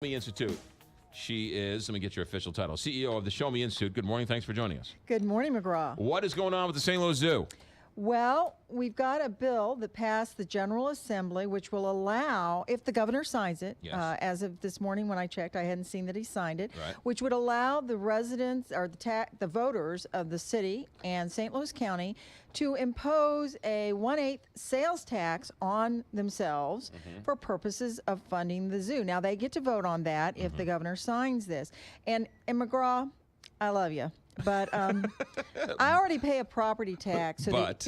Me Institute. She is, let me get your official title, CEO of the Show Me Institute. Good morning. Thanks for joining us. Good morning, McGraw. What is going on with the St. Louis Zoo? Well, we've got a bill that passed the General Assembly, which will allow, if the governor signs it, Yes. as of this morning when I checked, I hadn't seen that he signed it, Right. which would allow the residents or the voters of the city and St. Louis County to impose a 1/8 sales tax on themselves for purposes of funding the zoo. Now, they get to vote on that if the governor signs this. And McGraw, I love you. But I already pay a property tax so that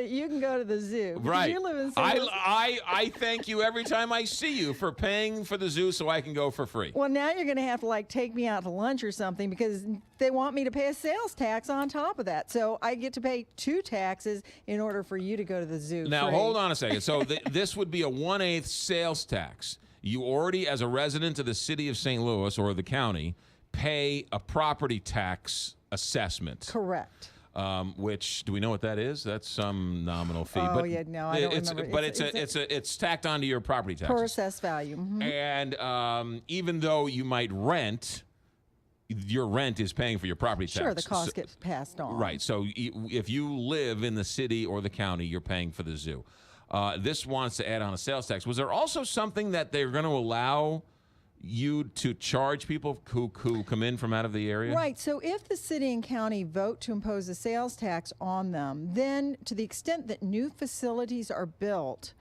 you can go to the zoo. Right. You live in St. Louis. I thank you every time I see you for paying for the zoo so I can go for free. Well, now you're going to have to take me out to lunch or something because they want me to pay a sales tax on top of that. So I get to pay 2 taxes in order for you to go to the zoo. Now, free. hold on a second. So this would be a 1/8 sales tax. You already, as a resident of the city of St. Louis or the county, pay a property tax assessment. Correct. Which, do we know what that is? That's some nominal fee. Oh, but yeah, no, I don't remember. But it's tacked onto your property taxes. Per assessed value. Mm-hmm. And even though you might rent, your rent is paying for your property tax. Sure, the cost gets passed on. Right. So if you live in the city or the county, you're paying for the zoo. This wants to add on a sales tax. Was there also something that they're going to allow you to charge people who come in from out of the area? Right. So if the city and county vote to impose a sales tax on them, then to the extent that new facilities are built,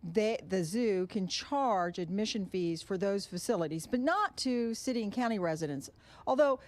the zoo can charge admission fees for those facilities, but not to city and county residents. Although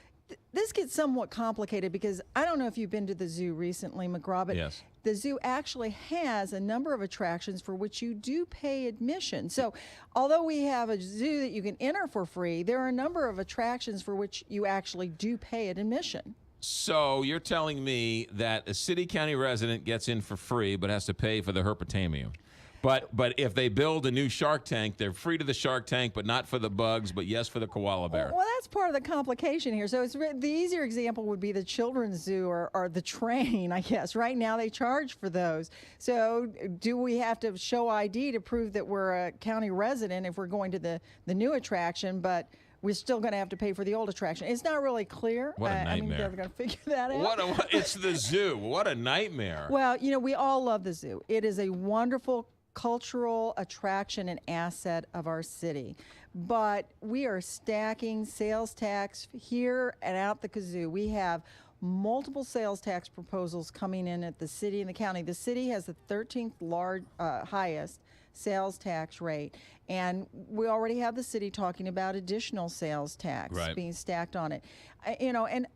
this gets somewhat complicated because I don't know if you've been to the zoo recently, McGraw, but Yes. The zoo actually has a number of attractions for which you do pay admission. So although we have a zoo that you can enter for free, there are a number of attractions for which you actually do pay an admission. So you're telling me that a city county resident gets in for free but has to pay for the herpetarium. But if they build a new shark tank, they're free to the shark tank, but not for the bugs, but yes for the koala bear. Well, that's part of the complication here. So the easier example would be the children's zoo or the train, I guess. Right now they charge for those. So do we have to show ID to prove that we're a county resident if we're going to the new attraction, but we're still going to have to pay for the old attraction? It's not really clear. What a nightmare. I mean, they're going to figure that out. It's the zoo. What a nightmare. Well, we all love the zoo. It is a wonderful cultural attraction and asset of our city. But we are stacking sales tax here and out the kazoo. We have multiple sales tax proposals coming in at the city and the county. The city has the 13th highest sales tax rate, and we already have the city talking about additional sales tax being stacked on it. And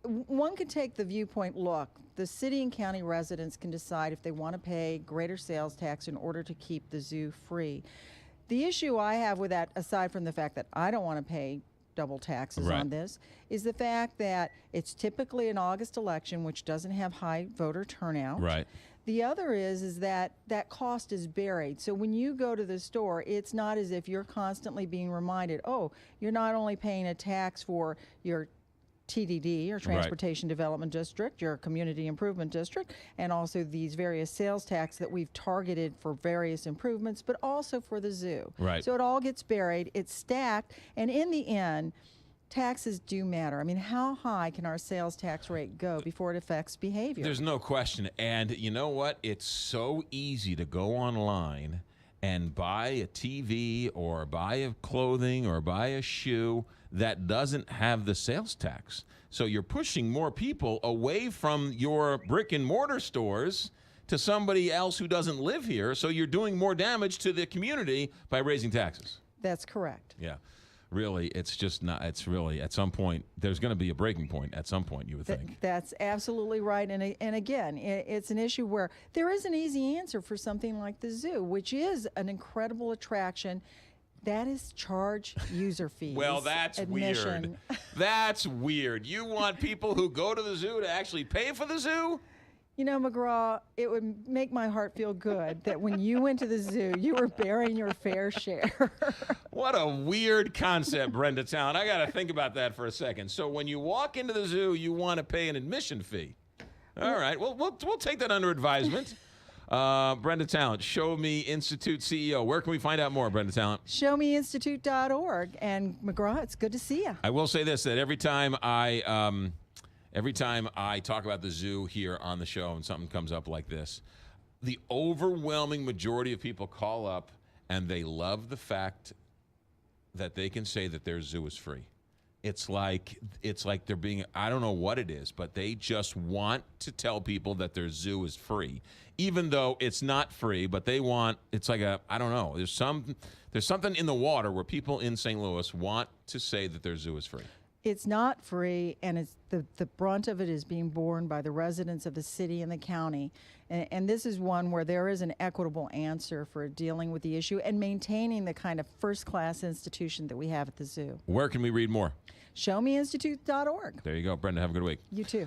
one could take the viewpoint, look, the city and county residents can decide if they want to pay greater sales tax in order to keep the zoo free. The issue I have with that, aside from the fact that I don't want to pay double taxes on this, is the fact that it's typically an August election, which doesn't have high voter turnout. Right. The other is that cost is buried. So when you go to the store, it's not as if you're constantly being reminded, oh, you're not only paying a tax for your TDD, or Transportation Development District, your Community Improvement District, and also these various sales tax that we've targeted for various improvements, but also for the zoo. Right. So it all gets buried, it's stacked, and in the end, taxes do matter. I mean, how high can our sales tax rate go before it affects behavior? There's no question. And you know what? It's so easy to go online and buy a TV or buy a clothing or buy a shoe that doesn't have the sales tax. So you're pushing more people away from your brick and mortar stores to somebody else who doesn't live here. So you're doing more damage to the community by raising taxes. That's correct. Yeah. Really, it's just not, it's really, at some point, there's going to be a breaking point at some point, you would think. That's absolutely right. And again, it's an issue where there is an easy answer for something like the zoo, which is an incredible attraction. That is charge user fees. Well, that's admission. weird. That's weird. You want people who go to the zoo to actually pay for the zoo? McGraw, it would make my heart feel good that when you went to the zoo, you were bearing your fair share. What a weird concept, Brenda Talent. I got to think about that for a second. So when you walk into the zoo, you want to pay an admission fee. All right. Well, we'll take that under advisement. Brenda Talent, Show Me Institute CEO. Where can we find out more, Brenda Talent? ShowMeInstitute.org. And McGraw, it's good to see you. I will say this, that every time I talk about the zoo here on the show and something comes up like this, the overwhelming majority of people call up and they love the fact that they can say that their zoo is free. It's like they're being, I don't know what it is, but they just want to tell people that their zoo is free, even though it's not free. But they want, it's like I don't know. There's something in the water where people in St. Louis want to say that their zoo is free. It's not free, and it's the brunt of it is being borne by the residents of the city and the county. And this is one where there is an equitable answer for dealing with the issue and maintaining the kind of first-class institution that we have at the zoo. Where can we read more? ShowMeInstitute.org. There you go. Brenda, have a good week. You too.